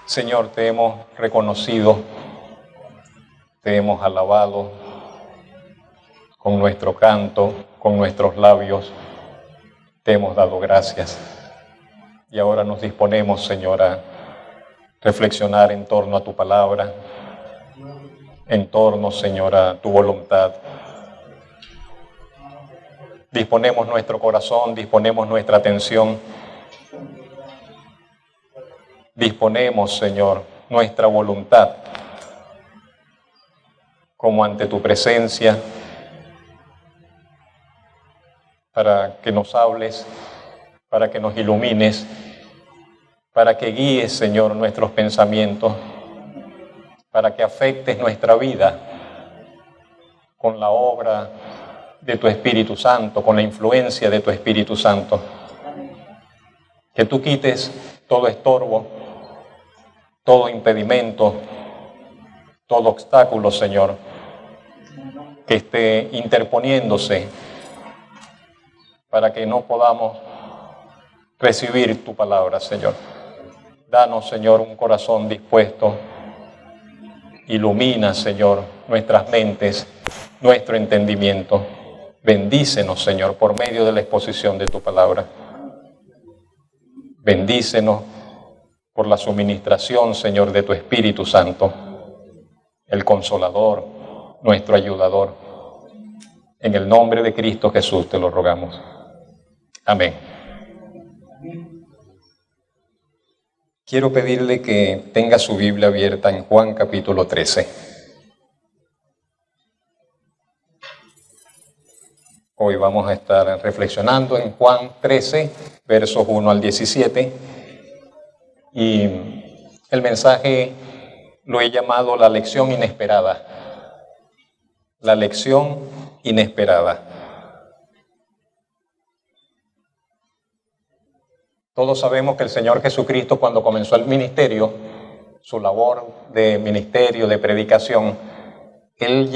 Señor, te hemos reconocido, te hemos alabado con nuestro canto, con nuestros labios, te hemos dado gracias. Y ahora nos disponemos, Señor, a reflexionar en torno a tu palabra, en torno, Señor, a tu voluntad. Disponemos nuestro corazón, disponemos nuestra atención. Disponemos, Señor, nuestra voluntad como ante tu presencia para que nos hables, para que nos ilumines, para que guíes, Señor, nuestros pensamientos, para que afectes nuestra vida con la obra de tu Espíritu Santo, con la influencia de tu Espíritu Santo. Que tú quites todo estorbo, todo impedimento, todo obstáculo, Señor, que esté interponiéndose para que no podamos recibir tu palabra, Señor. Danos, Señor, un corazón dispuesto. Ilumina, Señor, nuestras mentes, nuestro entendimiento. Bendícenos, Señor, por medio de la exposición de tu palabra. Bendícenos por la suministración, Señor, de tu Espíritu Santo, el Consolador, nuestro ayudador. En el nombre de Cristo Jesús te lo rogamos. Amén. Quiero pedirle que tenga su Biblia abierta en Juan capítulo 13. Hoy vamos a estar reflexionando en Juan 13, versos 1 al 17. Y el mensaje lo he llamado la lección inesperada. La lección inesperada. Todos sabemos que el Señor Jesucristo, cuando comenzó el ministerio, su labor de ministerio, de predicación, Él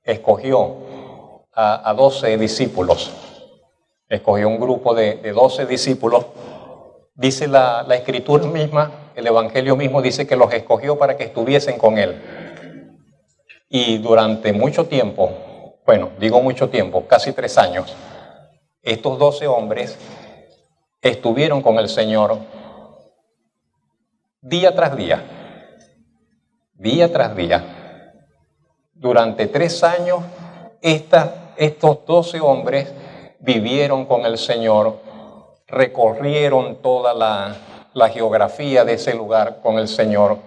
escogió a 12 discípulos. Escogió un grupo de 12 discípulos. Dice la Escritura misma, el Evangelio mismo dice que los escogió para que estuviesen con Él. Y durante mucho tiempo, casi 3 años, estos 12 hombres estuvieron con el Señor día tras día. Durante 3 años, estos 12 hombres vivieron con el Señor, recorrieron toda la geografía de ese lugar con el Señor,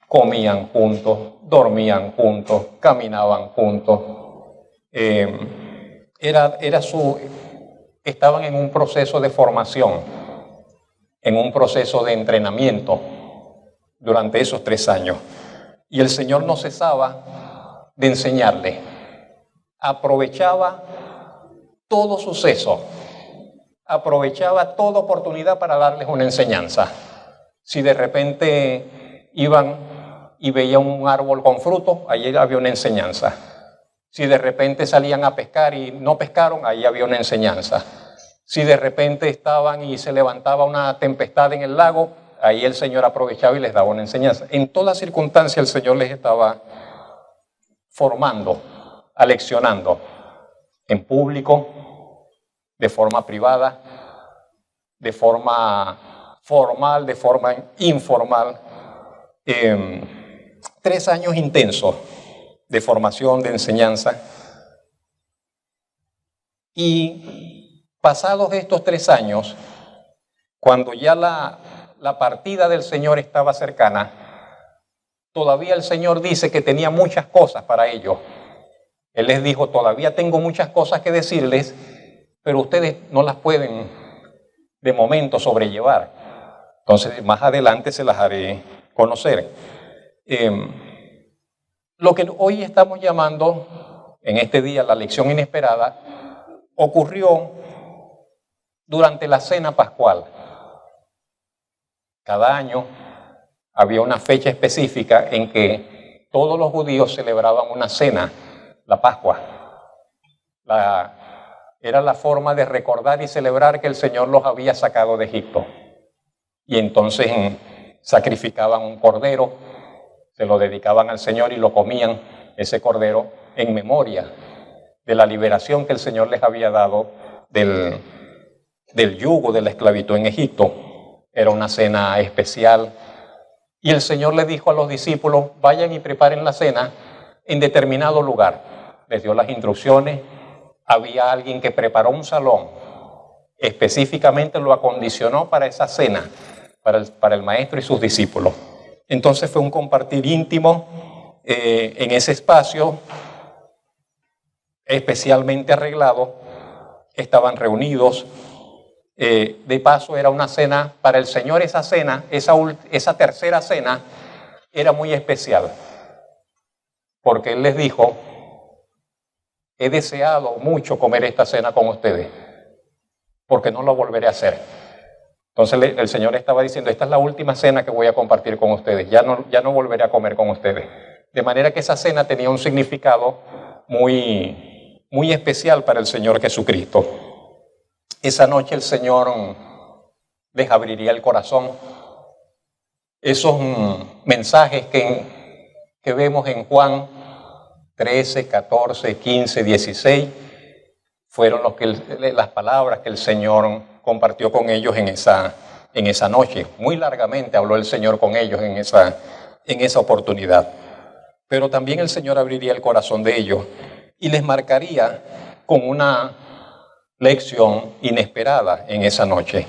comían juntos, dormían juntos, caminaban juntos. Estaban en un proceso de formación, en un proceso de entrenamiento durante esos 3 años. Y el Señor no cesaba de enseñarles. Aprovechaba todo suceso, aprovechaba toda oportunidad para darles una enseñanza. Si de repente iban y veían un árbol con fruto, allí había una enseñanza. Si de repente salían a pescar y no pescaron, ahí había una enseñanza. Si de repente estaban y se levantaba una tempestad en el lago, ahí el Señor aprovechaba y les daba una enseñanza. En toda circunstancia el Señor les estaba formando, aleccionando, en público, de forma privada, de forma formal, de forma informal. 3 años intensos de formación, de enseñanza. Y pasados estos 3 años, cuando ya la partida del Señor estaba cercana, todavía el Señor dice que tenía muchas cosas para ellos. Él les dijo, todavía tengo muchas cosas que decirles, pero ustedes no las pueden de momento sobrellevar. Entonces, más adelante se las haré conocer. Lo que hoy estamos llamando, en este día, la lección inesperada, ocurrió durante la cena pascual. Cada año había una fecha específica en que todos los judíos celebraban una cena, la Pascua. Era la forma de recordar y celebrar que el Señor los había sacado de Egipto. Y entonces sacrificaban un cordero, se lo dedicaban al Señor y lo comían, ese cordero, en memoria de la liberación que el Señor les había dado del yugo de la esclavitud en Egipto. Era una cena especial. Y el Señor le dijo a los discípulos, vayan y preparen la cena en determinado lugar. Les dio las instrucciones. Había alguien que preparó un salón, específicamente lo acondicionó para esa cena, para el maestro y sus discípulos. Entonces fue un compartir íntimo en ese espacio, especialmente arreglado. Estaban reunidos. De paso era una cena para el Señor. Esa cena, esa tercera cena, era muy especial, porque Él les dijo, he deseado mucho comer esta cena con ustedes, porque no lo volveré a hacer. Entonces el Señor estaba diciendo, esta es la última cena que voy a compartir con ustedes, ya no volveré a comer con ustedes. De manera que esa cena tenía un significado muy, muy especial para el Señor Jesucristo. Esa noche el Señor les abriría el corazón. Esos mensajes que vemos en Juan 13, 14, 15, 16, fueron las palabras que el Señor compartió con ellos en esa noche. Muy largamente habló el Señor con ellos en esa oportunidad. Pero también el Señor abriría el corazón de ellos y les marcaría con una lección inesperada en esa noche.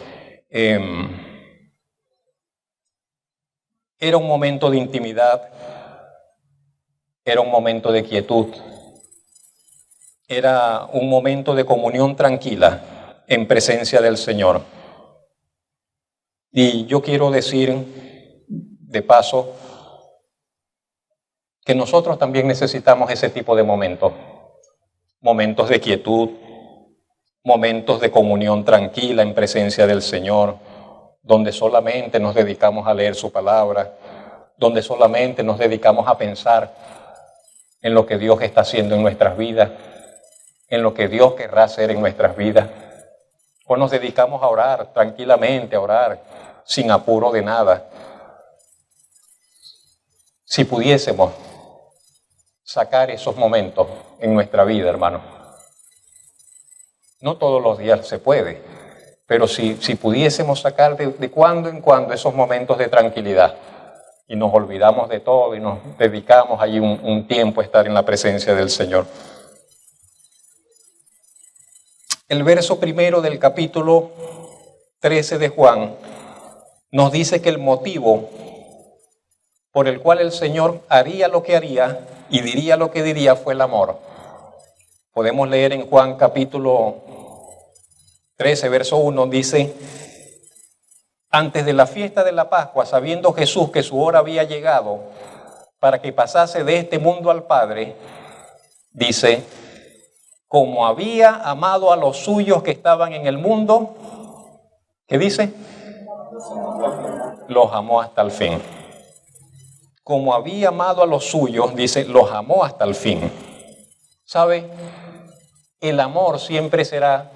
Era un momento de intimidad, era un momento de quietud, era un momento de comunión tranquila en presencia del Señor. Y yo quiero decir, de paso, que nosotros también necesitamos ese tipo de momentos. Momentos de quietud, momentos de comunión tranquila en presencia del Señor, donde solamente nos dedicamos a leer su palabra, donde solamente nos dedicamos a pensar en lo que Dios está haciendo en nuestras vidas, en lo que Dios querrá hacer en nuestras vidas. O nos dedicamos a orar tranquilamente, a orar sin apuro de nada. Si pudiésemos sacar esos momentos en nuestra vida, hermano. No todos los días se puede, pero si pudiésemos sacar de cuando en cuando esos momentos de tranquilidad y nos olvidamos de todo y nos dedicamos allí un tiempo a estar en la presencia del Señor. El verso primero del capítulo 13 de Juan nos dice que el motivo por el cual el Señor haría lo que haría y diría lo que diría fue el amor. Podemos leer en Juan capítulo 13, verso 1, dice, antes de la fiesta de la Pascua, sabiendo Jesús que su hora había llegado para que pasase de este mundo al Padre, dice, como había amado a los suyos que estaban en el mundo, ¿qué dice? Los amó hasta el fin. Como había amado a los suyos, dice, los amó hasta el fin. ¿Sabe? El amor siempre será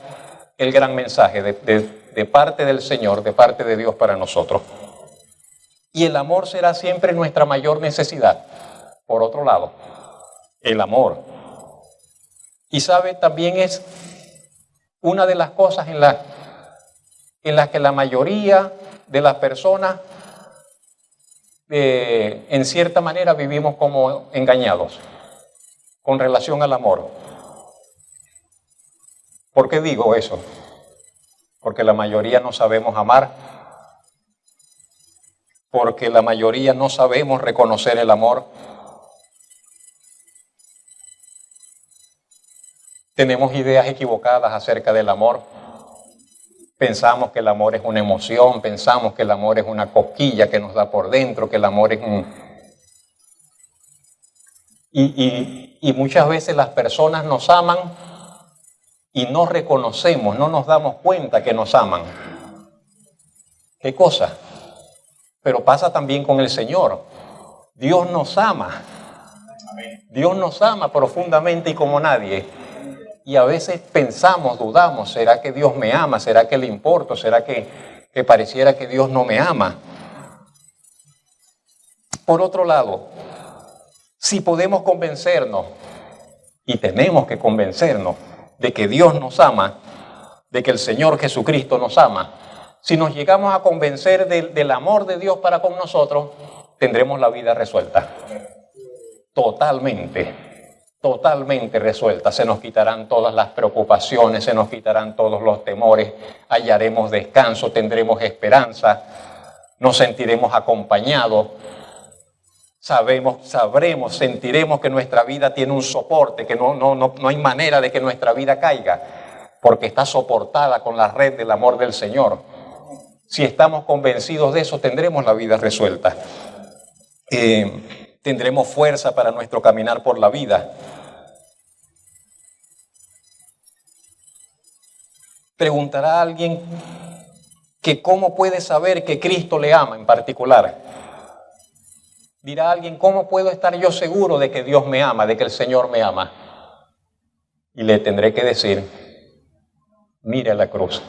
el gran mensaje de parte del Señor, de parte de Dios para nosotros. Y el amor será siempre nuestra mayor necesidad. Por otro lado, el amor. Y sabe, también es una de las cosas en las que la mayoría de las personas en cierta manera vivimos como engañados con relación al amor. ¿Por qué digo eso? Porque la mayoría no sabemos amar, porque la mayoría no sabemos reconocer el amor. Tenemos ideas equivocadas acerca del amor. Pensamos que el amor es una emoción, pensamos que el amor es una cosquilla que nos da por dentro, que el amor es Y muchas veces las personas nos aman y no reconocemos, no nos damos cuenta que nos aman. ¿Qué cosa? Pero pasa también con el Señor. Dios nos ama. Dios nos ama profundamente y como nadie. Y a veces pensamos, dudamos, ¿será que Dios me ama? ¿Será que le importo? ¿Será que pareciera que Dios no me ama? Por otro lado, si podemos convencernos, y tenemos que convencernos de que Dios nos ama, de que el Señor Jesucristo nos ama, si nos llegamos a convencer del amor de Dios para con nosotros, tendremos la vida resuelta. Totalmente resuelta. Se nos quitarán todas las preocupaciones, se nos quitarán todos los temores, hallaremos descanso, tendremos esperanza, nos sentiremos acompañados, sabremos, sentiremos que nuestra vida tiene un soporte, que no hay manera de que nuestra vida caiga, porque está soportada con la red del amor del Señor. Si estamos convencidos de eso, tendremos la vida resuelta. Tendremos fuerza para nuestro caminar por la vida. Preguntará a alguien que cómo puede saber que Cristo le ama en particular. Dirá alguien, ¿cómo puedo estar yo seguro de que Dios me ama, de que el Señor me ama? Y le tendré que decir, mire a la cruz.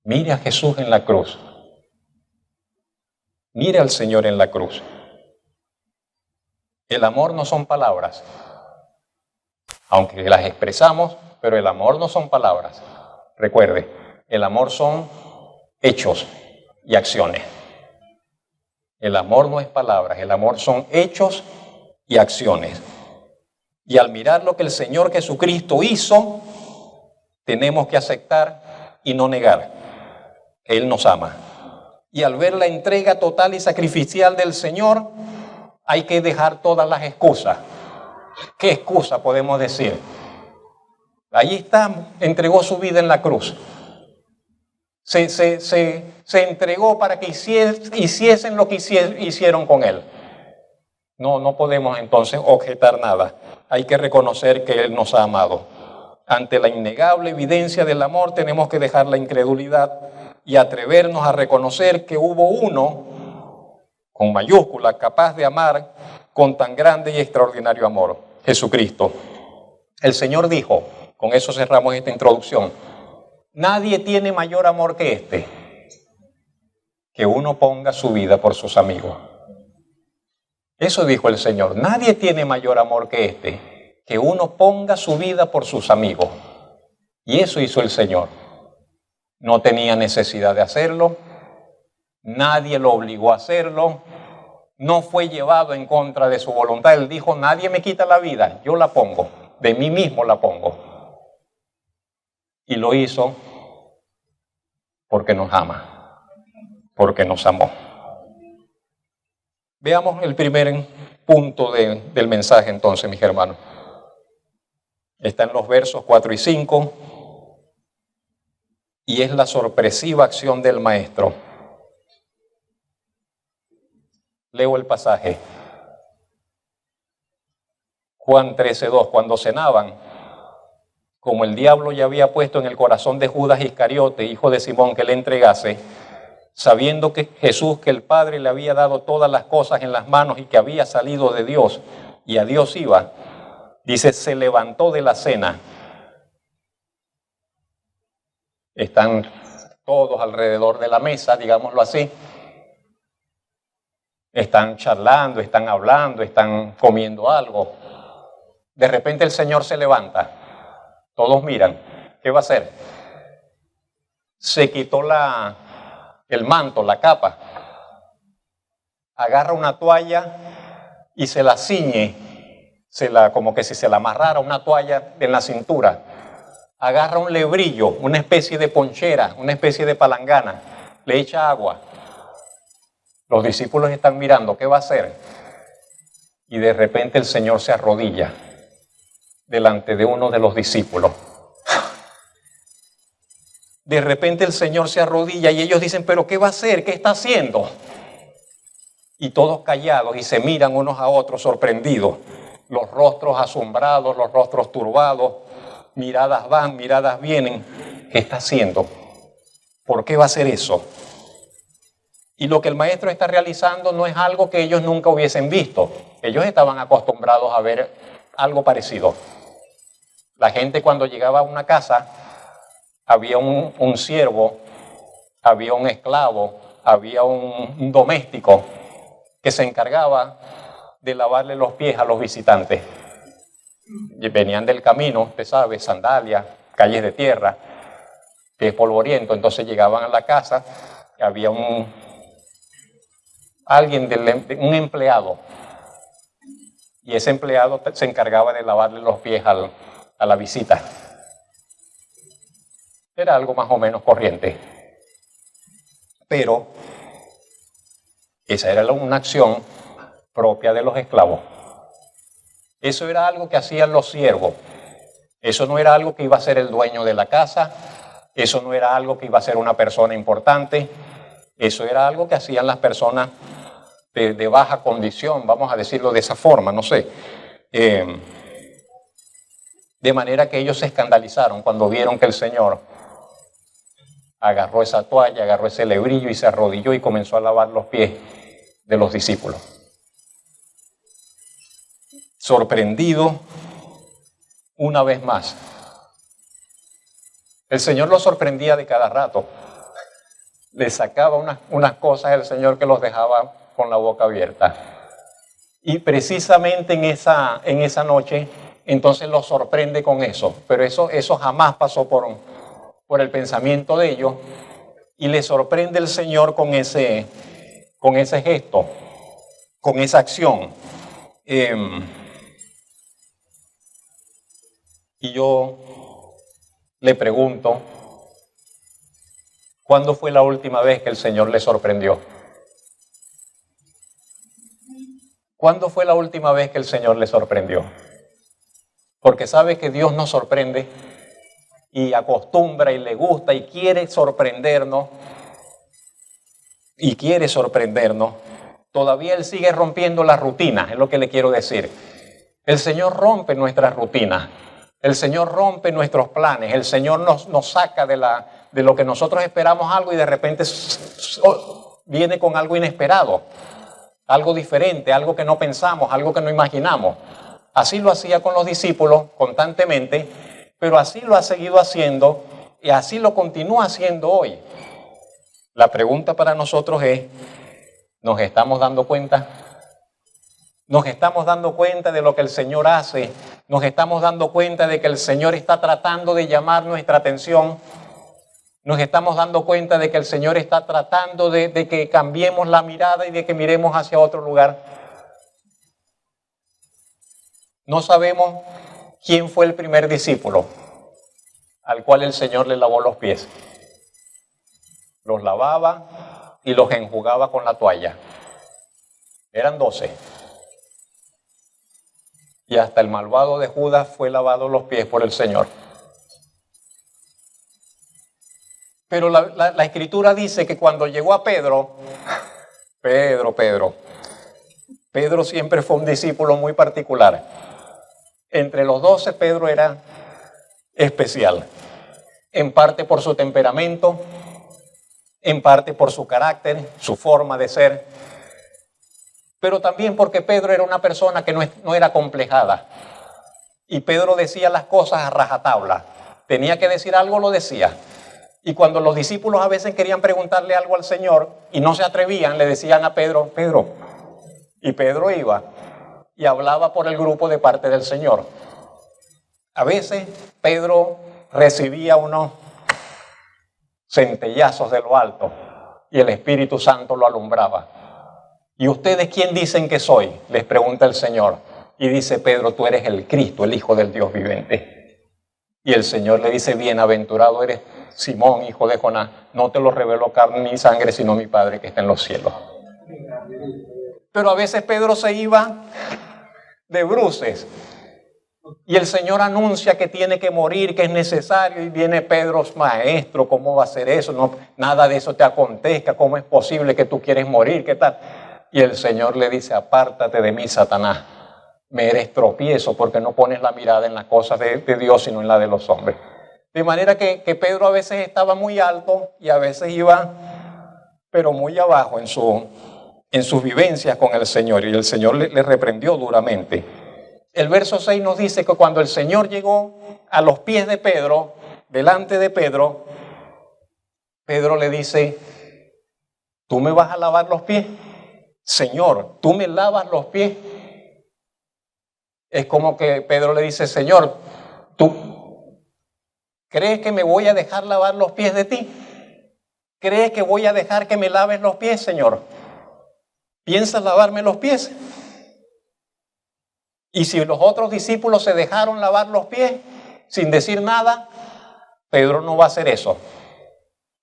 Mire a Jesús en la cruz. Mire al Señor en la cruz. El amor no son palabras, aunque las expresamos, pero el amor no son palabras. Recuerde, el amor son hechos y acciones. El amor no es palabras, el amor son hechos y acciones. Y al mirar lo que el Señor Jesucristo hizo, tenemos que aceptar y no negar que Él nos ama. Y al ver la entrega total y sacrificial del Señor, hay que dejar todas las excusas. ¿Qué excusa podemos decir? Allí está, entregó su vida en la cruz. Se entregó para que hiciesen lo que hicieron con Él. No podemos entonces objetar nada. Hay que reconocer que Él nos ha amado. Ante la innegable evidencia del amor tenemos que dejar la incredulidad y atrevernos a reconocer que hubo uno, con mayúscula, capaz de amar con tan grande y extraordinario amor, Jesucristo. El Señor dijo, con eso cerramos esta introducción, nadie tiene mayor amor que este, que uno ponga su vida por sus amigos. Eso dijo el Señor, nadie tiene mayor amor que este, que uno ponga su vida por sus amigos. Y eso hizo el Señor. No tenía necesidad de hacerlo, nadie lo obligó a hacerlo, no fue llevado en contra de su voluntad. Él dijo, nadie me quita la vida, yo la pongo, de mí mismo la pongo. Y lo hizo porque nos ama, porque nos amó. Veamos el primer punto del mensaje entonces, mis hermanos. Está en los versos 4 y 5. Y es la sorpresiva acción del Maestro. Leo el pasaje. Juan 13:2. Cuando cenaban, como el diablo ya había puesto en el corazón de Judas Iscariote, hijo de Simón, que le entregase, sabiendo que Jesús, que el Padre le había dado todas las cosas en las manos y que había salido de Dios y a Dios iba, dice, se levantó de la cena. Están todos alrededor de la mesa, digámoslo así. Están charlando, están hablando, están comiendo algo. De repente el Señor se levanta. Todos miran. ¿Qué va a hacer? Se quitó el manto, la capa. Agarra una toalla y se la ciñe. Como que si se la amarrara una toalla en la cintura. Agarra un lebrillo, una especie de ponchera, una especie de palangana, le echa agua. Los discípulos están mirando, ¿qué va a hacer? Y de repente el Señor se arrodilla delante de uno de los discípulos. De repente el Señor se arrodilla y ellos dicen, ¿pero qué va a hacer? ¿Qué está haciendo? Y todos callados y se miran unos a otros sorprendidos, los rostros asombrados, los rostros turbados. Miradas van, miradas vienen. ¿Qué está haciendo? ¿Por qué va a hacer eso? Y lo que el Maestro está realizando no es algo que ellos nunca hubiesen visto. Ellos estaban acostumbrados a ver algo parecido. La gente cuando llegaba a una casa, había un siervo, había un esclavo, había un doméstico que se encargaba de lavarle los pies a los visitantes. Y venían del camino, usted sabe, sandalias, calles de tierra, pies polvorientos. Entonces llegaban a la casa, había un empleado, y ese empleado se encargaba de lavarle los pies a la visita. Era algo más o menos corriente, pero esa era una acción propia de los esclavos. Eso era algo que hacían los siervos. Eso no era algo que iba a ser el dueño de la casa. Eso no era algo que iba a ser una persona importante. Eso era algo que hacían las personas de baja condición, vamos a decirlo de esa forma, no sé. De manera que ellos se escandalizaron cuando vieron que el Señor agarró esa toalla, agarró ese lebrillo y se arrodilló y comenzó a lavar los pies de los discípulos. Sorprendido una vez más. El Señor los sorprendía de cada rato. Les sacaba unas cosas el Señor que los dejaba con la boca abierta. Y precisamente en esa noche, entonces los sorprende con eso. Pero eso jamás pasó por el pensamiento de ellos. Y les sorprende el Señor con ese gesto, con esa acción. Y yo le pregunto, ¿cuándo fue la última vez que el Señor le sorprendió? ¿Cuándo fue la última vez que el Señor le sorprendió? Porque sabe que Dios nos sorprende y acostumbra y le gusta y quiere sorprendernos. Y quiere sorprendernos. Todavía Él sigue rompiendo la rutina, es lo que le quiero decir. El Señor rompe nuestras rutinas. El Señor rompe nuestros planes. El Señor nos saca de lo que nosotros esperamos algo y de repente viene con algo inesperado. Algo diferente, algo que no pensamos, algo que no imaginamos. Así lo hacía con los discípulos constantemente, pero así lo ha seguido haciendo y así lo continúa haciendo hoy. La pregunta para nosotros es, ¿nos estamos dando cuenta? ¿Nos estamos dando cuenta de lo que el Señor hace? ¿Nos estamos dando cuenta de que el Señor está tratando de llamar nuestra atención? ¿Nos estamos dando cuenta de que el Señor está tratando de que cambiemos la mirada y de que miremos hacia otro lugar? No sabemos quién fue el primer discípulo al cual el Señor le lavó los pies. Los lavaba y los enjugaba con la toalla. Eran 12. Y hasta el malvado de Judas fue lavado los pies por el Señor. Pero la Escritura dice que cuando llegó a Pedro siempre fue un discípulo muy particular. Entre los 12, Pedro era especial. En parte por su temperamento, en parte por su carácter, su forma de ser, pero también porque Pedro era una persona que no era complejada. Y Pedro decía las cosas a rajatabla. Tenía que decir algo, lo decía. Y cuando los discípulos a veces querían preguntarle algo al Señor y no se atrevían, le decían a Pedro, Pedro. Y Pedro iba y hablaba por el grupo de parte del Señor. A veces Pedro recibía unos centellazos de lo alto y el Espíritu Santo lo alumbraba. ¿Y ustedes quién dicen que soy?, les pregunta el Señor. Y dice Pedro, tú eres el Cristo, el Hijo del Dios viviente. Y el Señor le dice, bienaventurado eres Simón, hijo de Jonás, no te lo reveló carne ni sangre, sino mi Padre que está en los cielos. Pero a veces Pedro se iba de bruces y el Señor anuncia que tiene que morir, que es necesario, y viene Pedro, maestro, ¿cómo va a ser eso? No, nada de eso te acontezca, ¿cómo es posible que tú quieres morir? ¿Qué tal? Y el Señor le dice, apártate de mí, Satanás, me eres tropiezo porque no pones la mirada en las cosas de Dios, sino en la de los hombres. De manera que Pedro a veces estaba muy alto y a veces iba, pero muy abajo en sus vivencias con el Señor. Y el Señor le reprendió duramente. El verso 6 nos dice que cuando el Señor llegó a los pies de Pedro, delante de Pedro, Pedro le dice, ¿Tú me vas a lavar los pies? Señor, ¿tú me lavas los pies? Es como que Pedro le dice, Señor, ¿tú crees que me voy a dejar lavar los pies de ti? ¿Crees que voy a dejar que me laves los pies, Señor? ¿Piensas lavarme los pies? Y si los otros discípulos se dejaron lavar los pies sin decir nada, Pedro no va a hacer eso.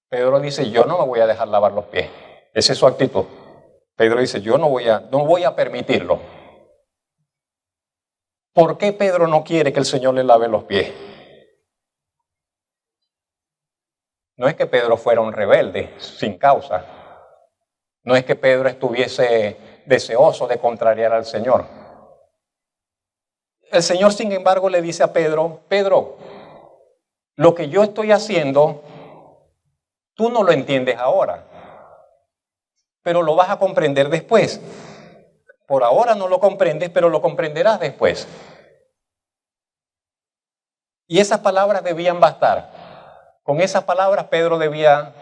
Pedro dice, yo no me voy a dejar lavar los pies. Esa es su actitud. Pedro dice, yo no voy a permitirlo. ¿Por qué Pedro no quiere que el Señor le lave los pies? No es que Pedro fuera un rebelde sin causa. No es que Pedro estuviese deseoso de contrariar al Señor. El Señor, sin embargo, le dice a Pedro, Pedro, lo que yo estoy haciendo, tú no lo entiendes ahora, pero lo vas a comprender después. Por ahora no lo comprendes, pero lo comprenderás después. Y esas palabras debían bastar. Con esas palabras Pedro debía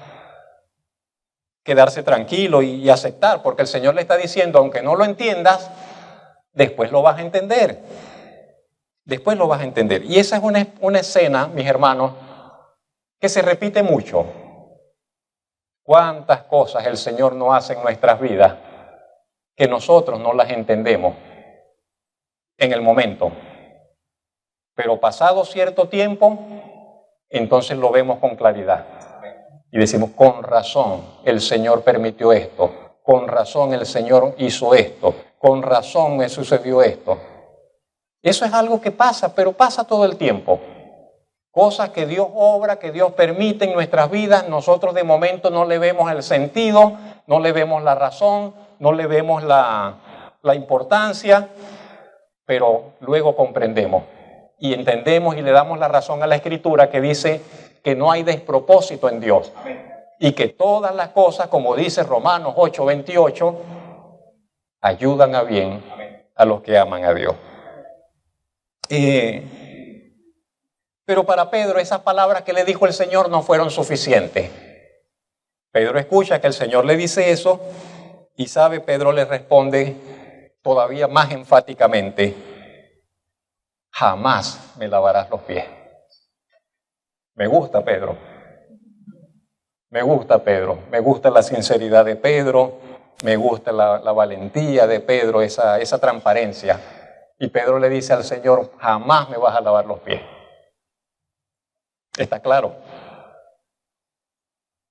quedarse tranquilo y aceptar, porque el Señor le está diciendo, aunque no lo entiendas, después lo vas a entender. Después lo vas a entender. Y esa es una escena, mis hermanos, que se repite mucho. ¿Cuántas cosas el Señor no hace en nuestras vidas que nosotros no las entendemos en el momento? Pero pasado cierto tiempo, entonces lo vemos con claridad. Y decimos, con razón el Señor permitió esto. Con razón el Señor hizo esto. Con razón me sucedió esto. Eso es algo que pasa, pero pasa todo el tiempo. Cosas que Dios obra, que Dios permite en nuestras vidas, nosotros de momento no le vemos el sentido, no le vemos la razón, no le vemos la importancia, pero luego comprendemos y entendemos y le damos la razón a la Escritura que dice que no hay despropósito en Dios y que todas las cosas, como dice Romanos 8:28, ayudan a bien a los que aman a Dios. Pero para Pedro esas palabras que le dijo el Señor no fueron suficientes. Pedro escucha que el Señor le dice eso y sabe, Pedro le responde todavía más enfáticamente, jamás me lavarás los pies. Me gusta Pedro. Me gusta Pedro. Me gusta la sinceridad de Pedro. Me gusta la valentía de Pedro, esa transparencia. Y Pedro le dice al Señor, jamás me vas a lavar los pies. ¿Está claro?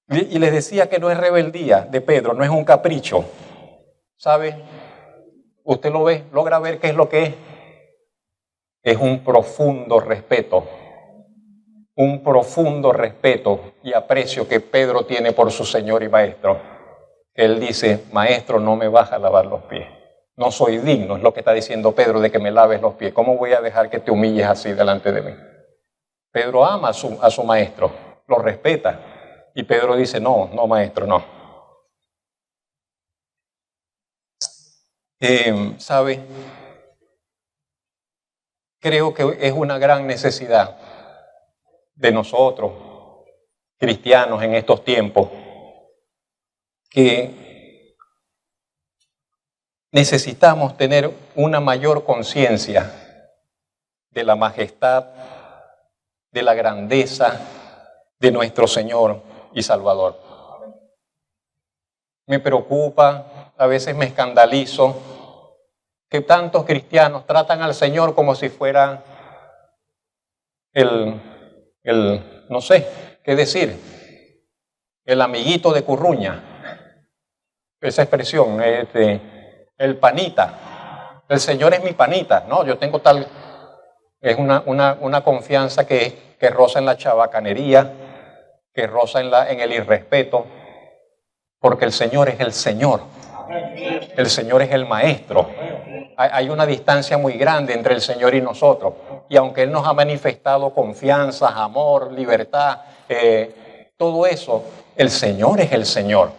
Y les decía que no es rebeldía de Pedro, no es un capricho. ¿Sabe? Usted lo ve, logra ver qué es lo que es. Es un profundo respeto y aprecio que Pedro tiene por su Señor y Maestro. Él dice, Maestro, no me vas a lavar los pies. No soy digno, es lo que está diciendo Pedro, de que me laves los pies. ¿Cómo voy a dejar que te humilles así delante de mí? Pedro ama a su Maestro, lo respeta. Y Pedro dice, no, Maestro, no. ¿Sabe? Creo que es una gran necesidad de nosotros, cristianos en estos tiempos, que necesitamos tener una mayor conciencia de la majestad, de la grandeza de nuestro Señor y Salvador. Me preocupa, a veces me escandalizo, que tantos cristianos tratan al Señor como si fuera no sé qué decir, el amiguito de Curruña. Esa expresión, el panita. El Señor es mi panita. No, yo tengo tal... Es una confianza que roza en la chabacanería, que roza en el irrespeto, porque el Señor es el Señor. El Señor es el Maestro. Hay una distancia muy grande entre el Señor y nosotros. Y aunque Él nos ha manifestado confianza, amor, libertad, todo eso, el Señor es el Señor.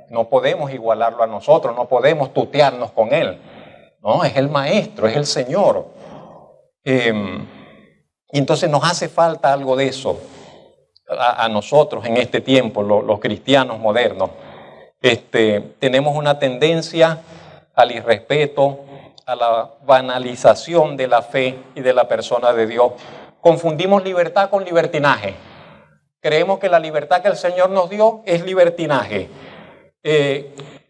No podemos igualarlo a nosotros, no podemos tutearnos con Él. No, es el Maestro, es el Señor. Y entonces nos hace falta algo de eso a nosotros en este tiempo, los cristianos modernos. Tenemos una tendencia al irrespeto, a la banalización de la fe y de la persona de Dios. Confundimos libertad con libertinaje. Creemos que la libertad que el Señor nos dio es libertinaje.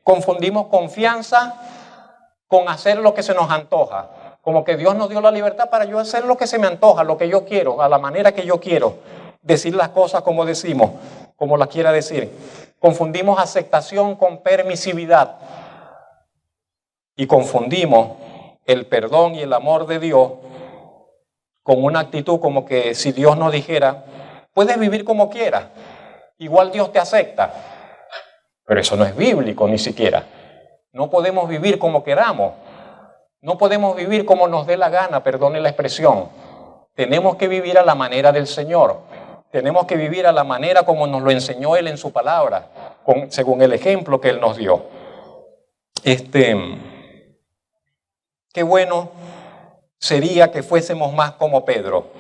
Confundimos confianza con hacer lo que se nos antoja. Como que Dios nos dio la libertad para yo hacer lo que se me antoja, lo que yo quiero, a la manera que yo quiero. Decir las cosas como decimos, como las quiera decir. Confundimos aceptación con permisividad. Y confundimos el perdón y el amor de Dios con una actitud como que si Dios nos dijera, puedes vivir como quieras, igual Dios te acepta. Pero eso no es bíblico ni siquiera. No podemos vivir como queramos. No podemos vivir como nos dé la gana, perdone la expresión. Tenemos que vivir a la manera del Señor. Tenemos que vivir a la manera como nos lo enseñó Él en su palabra, según el ejemplo que Él nos dio. Qué bueno sería que fuésemos más como Pedro,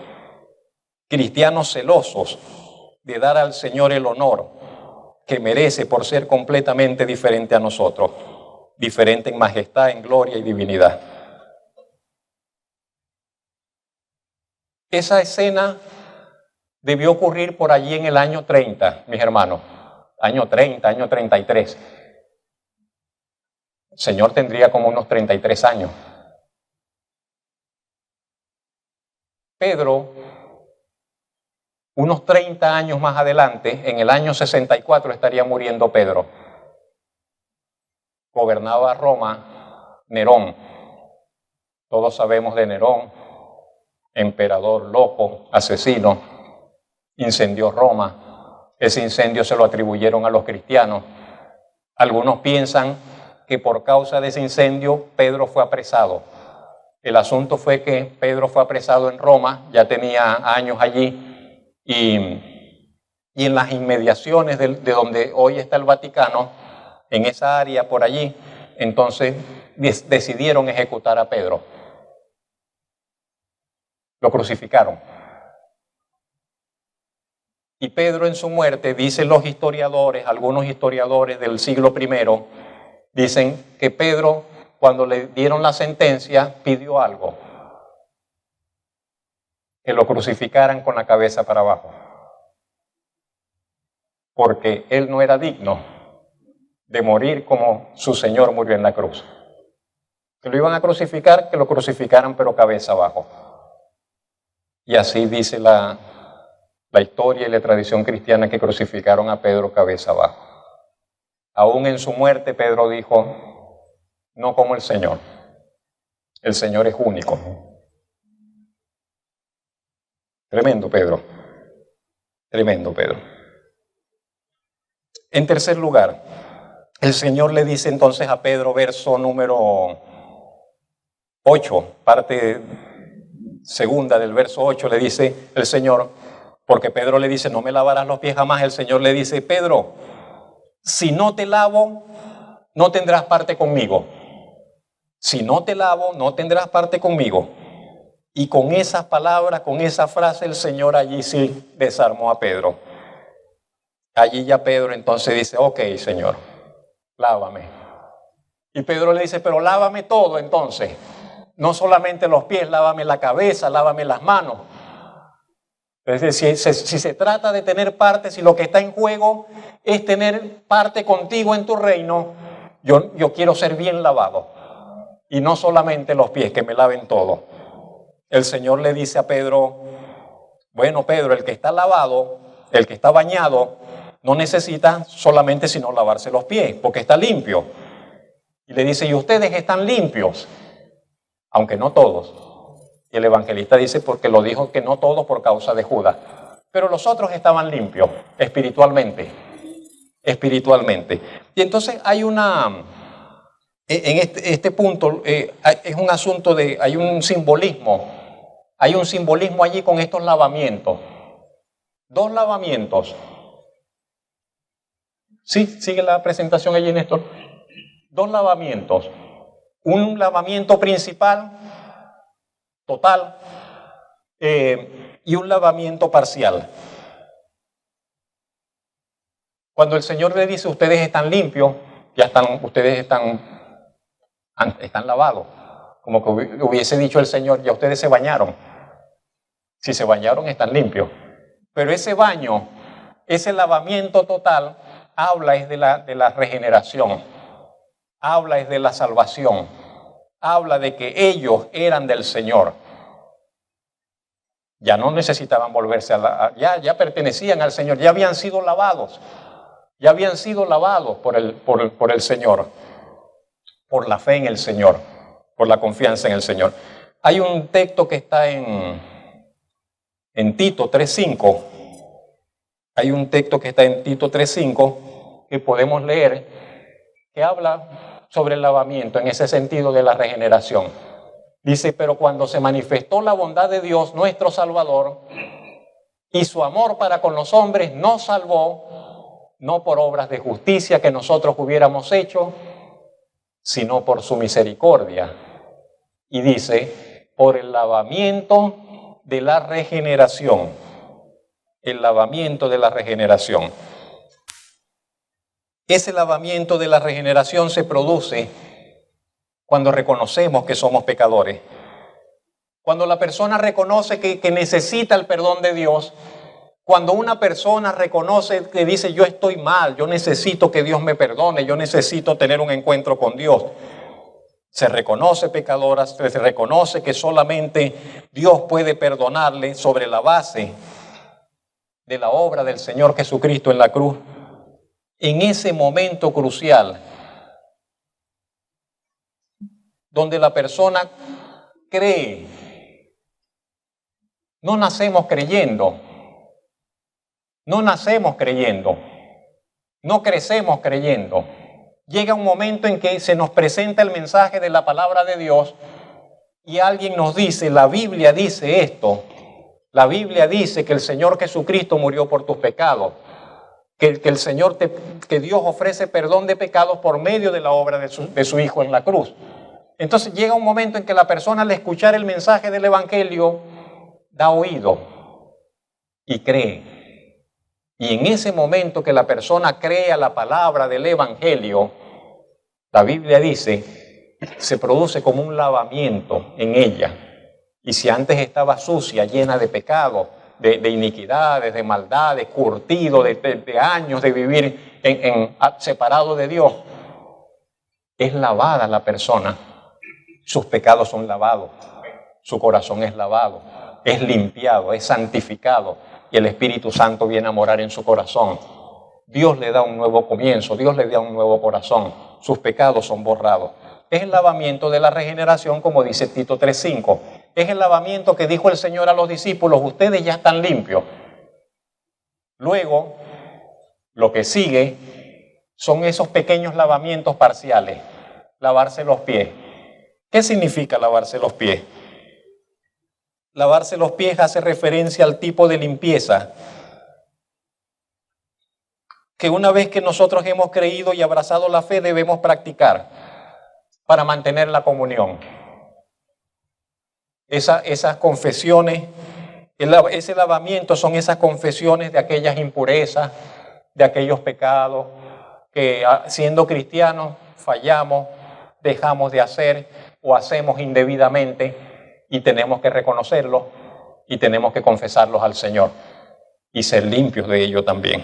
cristianos celosos de dar al Señor el honor que merece por ser completamente diferente a nosotros, diferente en majestad, en gloria y divinidad. Esa escena debió ocurrir por allí en el año 30, mis hermanos, año 30, año 33. El Señor tendría como unos 33 años. Pedro, unos 30 años más adelante, en el año 64 estaría muriendo Pedro. Gobernaba Roma Nerón. Todos sabemos de Nerón, emperador loco, asesino, incendió Roma. Ese incendio se lo atribuyeron a los cristianos. Algunos piensan que por causa de ese incendio Pedro fue apresado. El asunto fue que Pedro fue apresado en Roma, ya tenía años allí, y en las inmediaciones de donde hoy está el Vaticano, en esa área por allí, entonces decidieron ejecutar a Pedro. Lo crucificaron. Y Pedro en su muerte, dicen los historiadores, algunos historiadores del siglo I, dicen que Pedro, cuando le dieron la sentencia, pidió algo: que lo crucificaran con la cabeza para abajo, porque él no era digno de morir como su Señor murió en la cruz. Que lo iban a crucificar, que lo crucificaran pero cabeza abajo. Y así dice la historia y la tradición cristiana, que crucificaron a Pedro cabeza abajo. Aún en su muerte Pedro dijo, no como el Señor es único. Tremendo Pedro, tremendo Pedro. En tercer lugar, el Señor le dice entonces a Pedro, verso número 8, parte segunda del verso 8, le dice el Señor, porque Pedro le dice, no me lavarás los pies jamás. El Señor le dice, Pedro, si no te lavo, no tendrás parte conmigo. Si no te lavo, no tendrás parte conmigo. Y con esas palabras, con esa frase, el Señor allí sí desarmó a Pedro. Allí ya Pedro entonces dice, ok, Señor, lávame. Y Pedro le dice, pero lávame todo entonces. No solamente los pies, lávame la cabeza, lávame las manos. Es decir, si se trata de tener parte, si lo que está en juego es tener parte contigo en tu reino, yo quiero ser bien lavado. Y no solamente los pies, que me laven todo. El Señor le dice a Pedro, bueno Pedro, el que está lavado, el que está bañado, no necesita solamente sino lavarse los pies, porque está limpio. Y le dice, y ustedes están limpios, aunque no todos. Y el evangelista dice, porque lo dijo que no todos por causa de Judas. Pero los otros estaban limpios, espiritualmente. Y entonces hay una, en este punto, es un asunto de, hay un simbolismo allí con estos lavamientos. 2 lavamientos. Sí, sigue la presentación allí, Néstor. 2 lavamientos. Un lavamiento principal, total, y un lavamiento parcial. Cuando el Señor le dice, ustedes están limpios, ustedes están lavados. Como que hubiese dicho el Señor, ya ustedes se bañaron. Si se bañaron, están limpios. Pero ese baño, ese lavamiento total, habla es de la regeneración. Habla es de la salvación. Habla de que ellos eran del Señor. Ya no necesitaban volverse ya pertenecían al Señor, ya habían sido lavados. Ya habían sido lavados por el Señor, por la fe en el Señor, por la confianza en el Señor. Hay un texto que está en Tito 3:5. Hay un texto que está en Tito 3:5 que podemos leer, que habla sobre el lavamiento en ese sentido de la regeneración. Dice, pero cuando se manifestó la bondad de Dios, nuestro Salvador, y su amor para con los hombres, nos salvó, no por obras de justicia que nosotros hubiéramos hecho, sino por su misericordia. Y dice, por el lavamiento de la regeneración. El lavamiento de la regeneración. Ese lavamiento de la regeneración se produce cuando reconocemos que somos pecadores. Cuando la persona reconoce que necesita el perdón de Dios. Cuando una persona reconoce que dice, yo estoy mal, yo necesito que Dios me perdone, yo necesito tener un encuentro con Dios. Se reconoce pecadora, se reconoce que solamente Dios puede perdonarle sobre la base de la obra del Señor Jesucristo en la cruz. En ese momento crucial, donde la persona cree, no nacemos creyendo. No nacemos creyendo, no crecemos creyendo. Llega un momento en que se nos presenta el mensaje de la palabra de Dios y alguien nos dice, la Biblia dice esto, la Biblia dice que el Señor Jesucristo murió por tus pecados, que Dios ofrece perdón de pecados por medio de la obra de su Hijo en la cruz. Entonces llega un momento en que la persona al escuchar el mensaje del Evangelio da oído y cree. Y en ese momento que la persona crea la palabra del Evangelio, la Biblia dice, se produce como un lavamiento en ella. Y si antes estaba sucia, llena de pecado, de iniquidades, de maldades, curtido de años de vivir separado de Dios, es lavada la persona. Sus pecados son lavados, su corazón es lavado, es limpiado, es santificado. Y el Espíritu Santo viene a morar en su corazón. Dios le da un nuevo comienzo, Dios le da un nuevo corazón. Sus pecados son borrados. Es el lavamiento de la regeneración, como dice Tito 3:5. Es el lavamiento que dijo el Señor a los discípulos, ustedes ya están limpios. Luego, lo que sigue son esos pequeños lavamientos parciales. Lavarse los pies. ¿Qué significa lavarse los pies? Lavarse los pies hace referencia al tipo de limpieza que una vez que nosotros hemos creído y abrazado la fe debemos practicar para mantener la comunión. Esas confesiones, ese lavamiento son esas confesiones de aquellas impurezas, de aquellos pecados que siendo cristianos fallamos, dejamos de hacer o hacemos indebidamente. Y tenemos que reconocerlos y tenemos que confesarlos al Señor y ser limpios de ello también.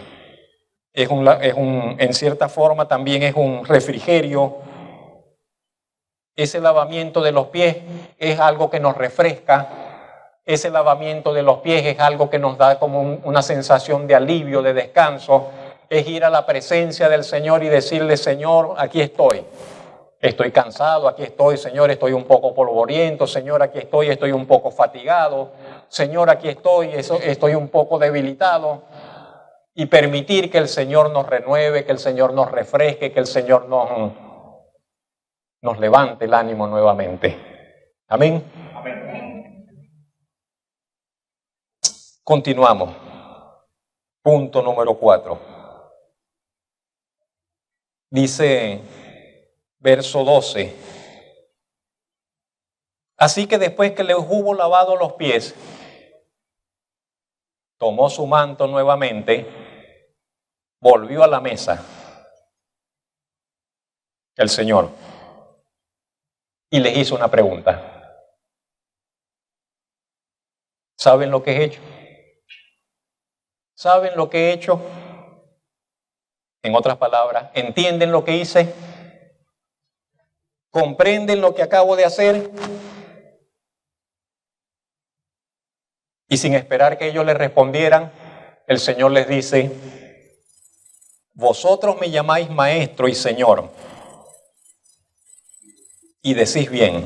En cierta forma también es un refrigerio. Ese lavamiento de los pies es algo que nos refresca. Ese lavamiento de los pies es algo que nos da como una sensación de alivio, de descanso. Es ir a la presencia del Señor y decirle, Señor, aquí estoy. Estoy cansado, aquí estoy, Señor, estoy un poco polvoriento, Señor, aquí estoy un poco fatigado, Señor, aquí estoy un poco debilitado. Y permitir que el Señor nos renueve, que el Señor nos refresque, que el Señor nos levante el ánimo nuevamente. Amén. Amén. Continuamos. Punto número 4. Dice... Verso 12. Así que después que les hubo lavado los pies, tomó su manto nuevamente, volvió a la mesa el Señor y les hizo una pregunta. ¿Saben lo que he hecho? ¿Saben lo que he hecho? En otras palabras, ¿entienden lo que hice? ¿Comprenden lo que acabo de hacer? Y sin esperar que ellos le respondieran, el Señor les dice: vosotros me llamáis maestro y Señor, y decís bien,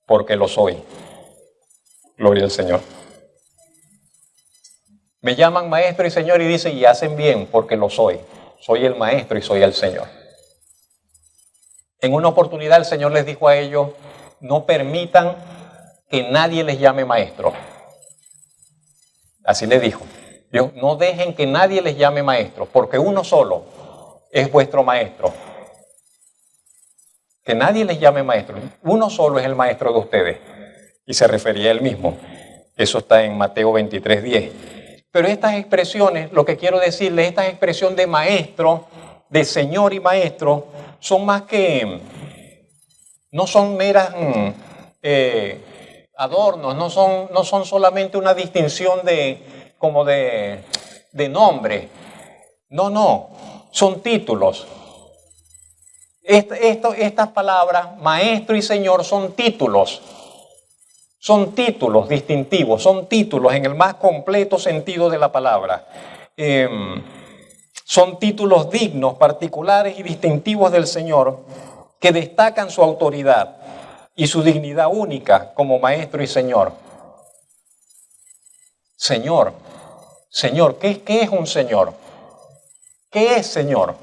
porque lo soy. Gloria al Señor. Me llaman maestro y Señor y dicen, y hacen bien, porque lo soy. Soy el maestro y soy el Señor. En una oportunidad el Señor les dijo a ellos, no permitan que nadie les llame maestro. Así les dijo. Dios, no dejen que nadie les llame maestro, porque uno solo es vuestro maestro. Que nadie les llame maestro. Uno solo es el maestro de ustedes. Y se refería a él mismo. Eso está en Mateo 23:10. Pero estas expresiones, lo que quiero decirles, estas expresiones de maestro, de Señor y maestro, son más que, no son meras adornos, no son solamente una distinción de nombre. No, son títulos. Estas palabras, maestro y Señor, son títulos. Son títulos distintivos, son títulos en el más completo sentido de la palabra. Son títulos dignos, particulares y distintivos del Señor que destacan su autoridad y su dignidad única como Maestro y Señor. Señor, ¿qué es un Señor? ¿Qué es Señor?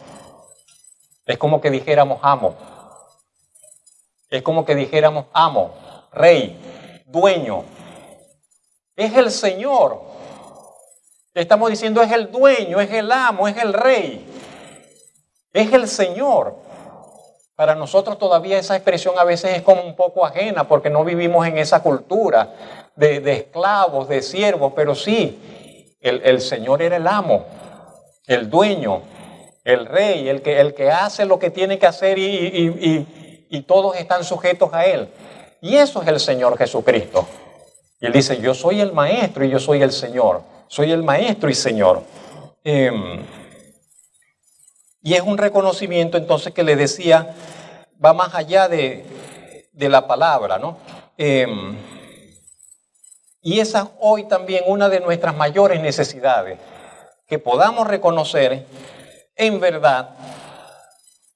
Es como que dijéramos amo. Es como que dijéramos amo, rey, dueño. Es el Señor. Estamos diciendo es el dueño, es el amo, es el rey. Es el Señor. Para nosotros todavía esa expresión a veces es como un poco ajena porque no vivimos en esa cultura de esclavos, de siervos, pero sí, el Señor era el amo, el dueño, el rey, el que hace lo que tiene que hacer y todos están sujetos a Él. Y eso es el Señor Jesucristo. Y Él dice, yo soy el Maestro y yo soy el Señor. Soy el Maestro y Señor. Y es un reconocimiento entonces que le decía, va más allá de la palabra, ¿no? Y esa es hoy también una de nuestras mayores necesidades, que podamos reconocer en verdad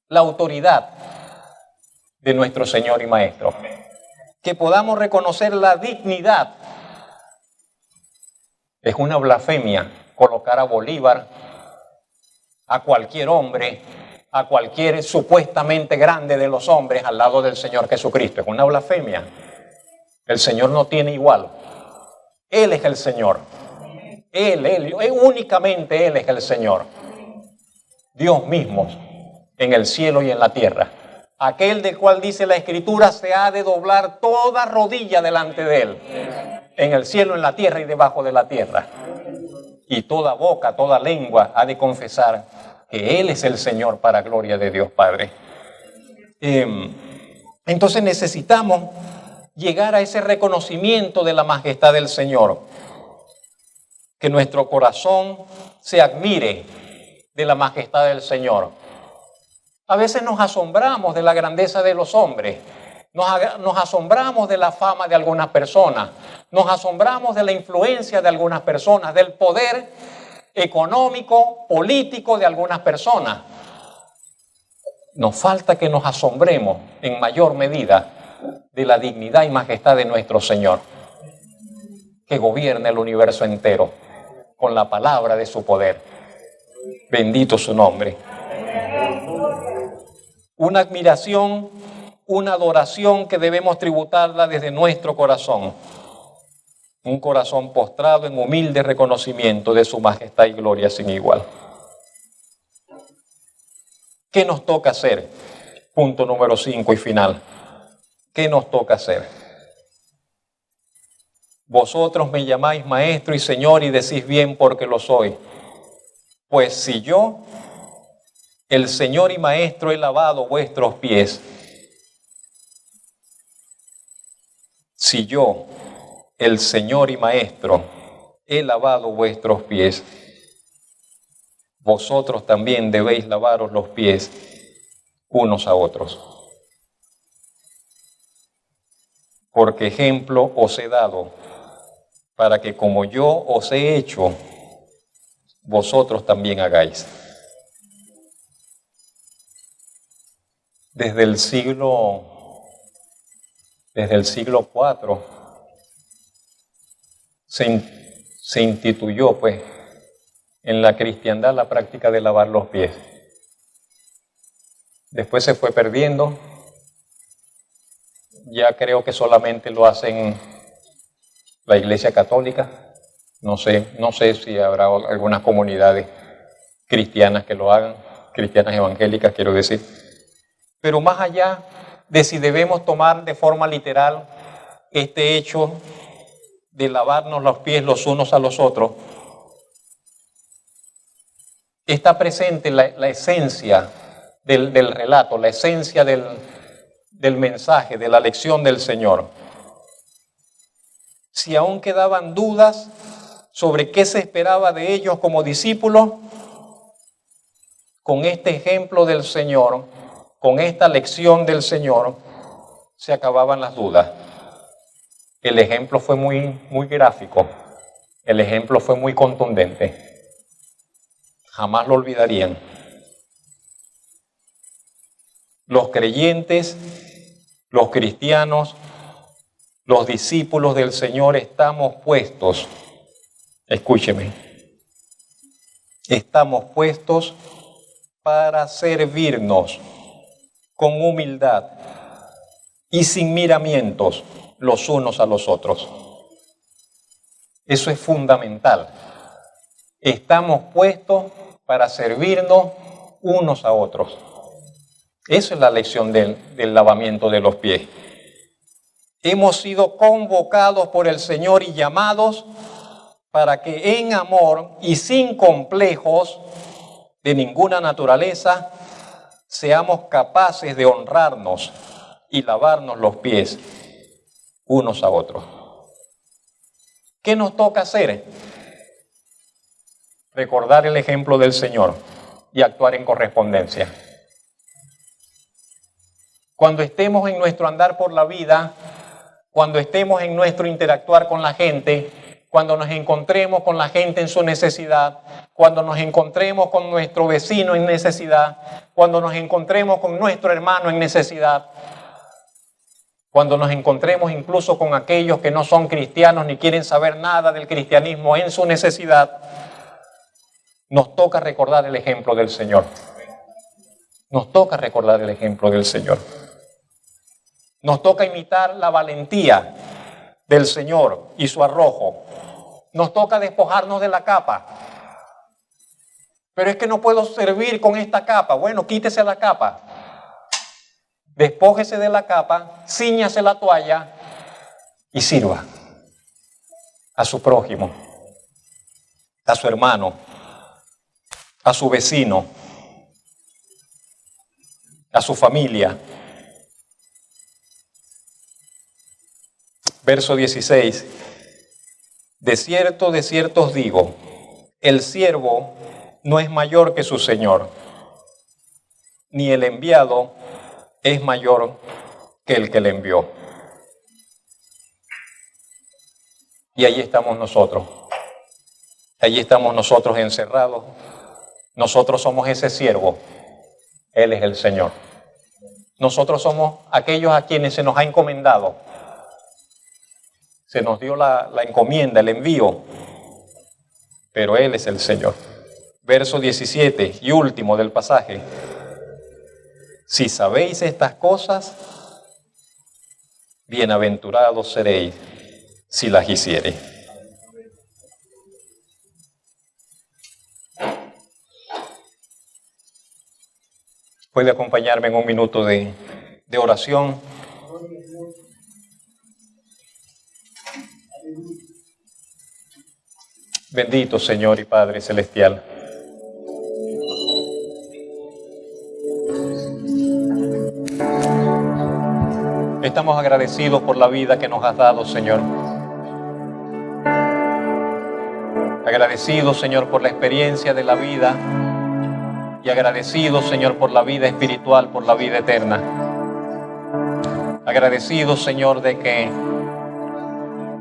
la autoridad de nuestro Señor y Maestro. Que podamos reconocer la dignidad. Es una blasfemia colocar a Bolívar, a cualquier hombre, a cualquier supuestamente grande de los hombres al lado del Señor Jesucristo. Es una blasfemia. El Señor no tiene igual. Él es el Señor. Únicamente Él es el Señor. Dios mismo, en el cielo y en la tierra. Aquel del cual dice la Escritura, se ha de doblar toda rodilla delante de Él. En el cielo, en la tierra y debajo de la tierra. Y toda boca, toda lengua ha de confesar que Él es el Señor para gloria de Dios Padre. Entonces necesitamos llegar a ese reconocimiento de la majestad del Señor. Que nuestro corazón se admire de la majestad del Señor. A veces nos asombramos de la grandeza de los hombres. Nos asombramos de la fama de algunas personas. Nos asombramos de la influencia de algunas personas, del poder económico, político de algunas personas. Nos falta que nos asombremos en mayor medida de la dignidad y majestad de nuestro Señor, que gobierna el universo entero con la palabra de su poder. Bendito su nombre. Una admiración, una adoración que debemos tributarla desde nuestro corazón. Un corazón postrado en humilde reconocimiento de su majestad y gloria sin igual. ¿Qué nos toca hacer? Punto número 5 y final. ¿Qué nos toca hacer? Vosotros me llamáis Maestro y Señor y decís bien porque lo soy. Pues si yo, el Señor y Maestro, he lavado vuestros pies, si yo, el Señor y Maestro, he lavado vuestros pies, vosotros también debéis lavaros los pies unos a otros. Porque ejemplo os he dado, para que como yo os he hecho, vosotros también hagáis. Desde el siglo IV se instituyó, pues, en la cristiandad la práctica de lavar los pies. Después se fue perdiendo. Ya creo que solamente lo hacen la Iglesia Católica. No sé si habrá algunas comunidades cristianas que lo hagan, cristianas evangélicas quiero decir. Pero más allá de si debemos tomar de forma literal este hecho de lavarnos los pies los unos a los otros, está presente la esencia del relato, la esencia del mensaje, de la lección del Señor. Si aún quedaban dudas sobre qué se esperaba de ellos como discípulos, con este ejemplo del Señor, con esta lección del Señor, se acababan las dudas. El ejemplo fue muy gráfico, el ejemplo fue muy contundente. Jamás lo olvidarían. Los creyentes, los cristianos, los discípulos del Señor estamos puestos, escúcheme, estamos puestos para servirnos con humildad y sin miramientos los unos a los otros. Eso es fundamental. Estamos puestos para servirnos unos a otros. Esa es la lección del lavamiento de los pies. Hemos sido convocados por el Señor y llamados para que en amor y sin complejos de ninguna naturaleza seamos capaces de honrarnos y lavarnos los pies unos a otros. ¿Qué nos toca hacer? Recordar el ejemplo del Señor y actuar en correspondencia. Cuando estemos en nuestro andar por la vida, cuando estemos en nuestro interactuar con la gente, cuando nos encontremos con la gente en su necesidad, cuando nos encontremos con nuestro vecino en necesidad, cuando nos encontremos con nuestro hermano en necesidad, cuando nos encontremos incluso con aquellos que no son cristianos ni quieren saber nada del cristianismo en su necesidad, nos toca recordar el ejemplo del Señor. Nos toca recordar el ejemplo del Señor. Nos toca imitar la valentía del Señor y su arrojo. Nos toca despojarnos de la capa. Pero es que no puedo servir con esta capa. Bueno, quítese la capa. Despójese de la capa, cíñase la toalla y sirva a su prójimo, a su hermano, a su vecino, a su familia. Verso 16. De cierto os digo, el siervo no es mayor que su señor, ni el enviado es mayor que el que le envió. Y allí estamos nosotros. Allí estamos nosotros encerrados. Nosotros somos ese siervo. Él es el Señor. Nosotros somos aquellos a quienes se nos ha encomendado. Se nos dio la encomienda, el envío. Pero Él es el Señor. Verso 17 y último del pasaje. Si sabéis estas cosas, bienaventurados seréis si las hiciereis. Puede acompañarme en un minuto de oración. Bendito Señor y Padre Celestial, Estamos agradecidos por la vida que nos has dado, Señor. Agradecidos, Señor, por la experiencia de la vida y agradecidos, Señor, por la vida espiritual, por la vida eterna. Agradecidos, Señor, de que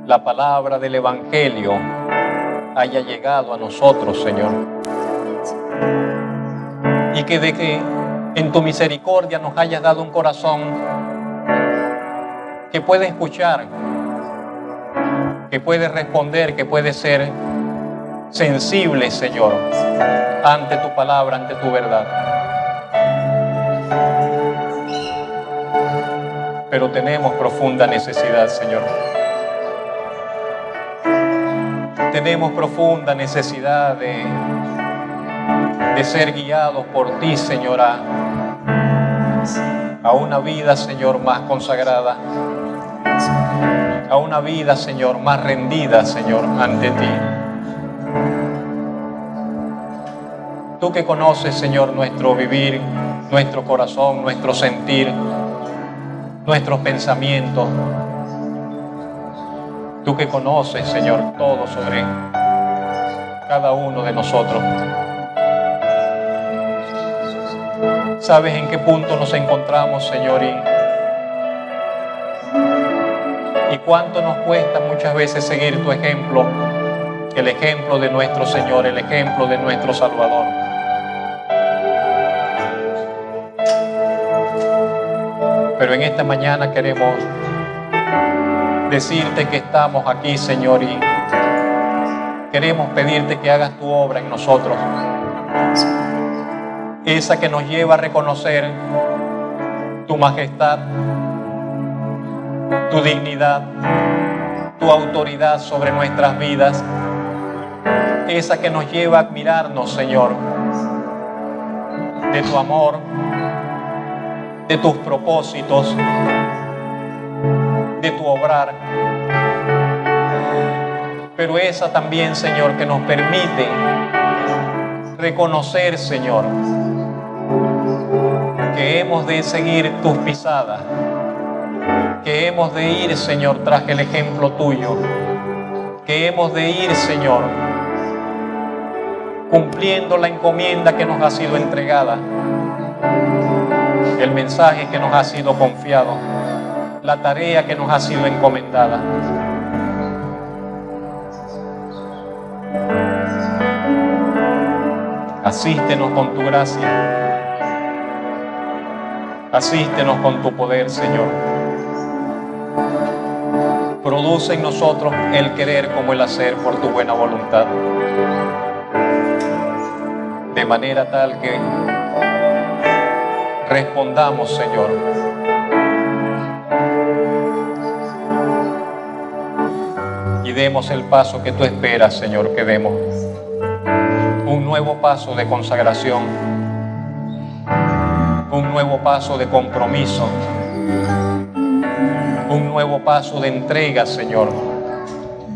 la palabra del Evangelio haya llegado a nosotros, Señor. Y que de que en tu misericordia nos hayas dado un corazón que puede escuchar, que puede responder, que puede ser sensible, Señor, ante tu palabra, ante tu verdad. Pero tenemos profunda necesidad, Señor. Tenemos profunda necesidad de ser guiados por ti, Señor, a una vida, Señor, más consagrada, a una vida, Señor, más rendida, Señor, ante ti. Tú que conoces, Señor, nuestro vivir, nuestro corazón, nuestro sentir, nuestros pensamientos. Tú que conoces, Señor, todo sobre cada uno de nosotros. Sabes en qué punto nos encontramos, Señor, y cuánto nos cuesta muchas veces seguir tu ejemplo, el ejemplo de nuestro Señor, el ejemplo de nuestro Salvador. Pero en esta mañana queremos decirte que estamos aquí, Señor, y queremos pedirte que hagas tu obra en nosotros. Esa que nos lleva a reconocer tu majestad, tu dignidad, tu autoridad sobre nuestras vidas. Esa que nos lleva a admirarnos, Señor, de tu amor, de tus propósitos, de tu obrar. Pero esa también, Señor, que nos permite reconocer, Señor, que hemos de seguir tus pisadas, que hemos de ir, Señor, tras el ejemplo tuyo, que hemos de ir, Señor, cumpliendo la encomienda que nos ha sido entregada, el mensaje que nos ha sido confiado, la tarea que nos ha sido encomendada. Asístenos con tu gracia, asístenos con tu poder, Señor. Produce en nosotros el querer como el hacer por tu buena voluntad, de manera tal que respondamos, Señor, y demos el paso que tú esperas, Señor, que demos. Un nuevo paso de consagración, un nuevo paso de compromiso, un nuevo paso de entrega, Señor,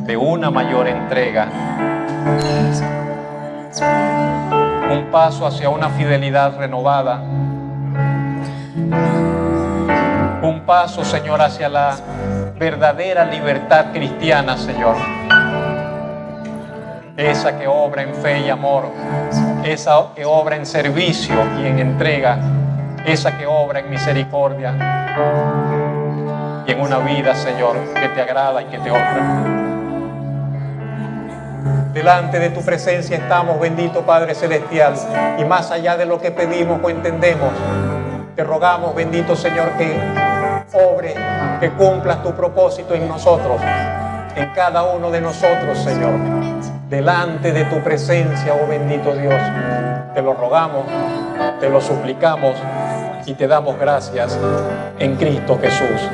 de una mayor entrega, un paso hacia una fidelidad renovada, un paso, Señor, hacia la verdadera libertad cristiana, Señor. Esa que obra en fe y amor, esa que obra en servicio y en entrega, esa que obra en misericordia y en una vida, Señor, que te agrada y que te honra. Delante de tu presencia estamos, bendito Padre Celestial, y más allá de lo que pedimos o entendemos, te rogamos, bendito Señor, que obre, que cumplas tu propósito en nosotros, en cada uno de nosotros, Señor. Delante de tu presencia, oh bendito Dios, te lo rogamos, te lo suplicamos y te damos gracias en Cristo Jesús.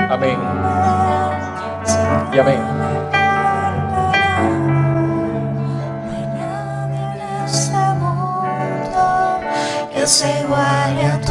Amén y amén. Ese mundo que se iguale a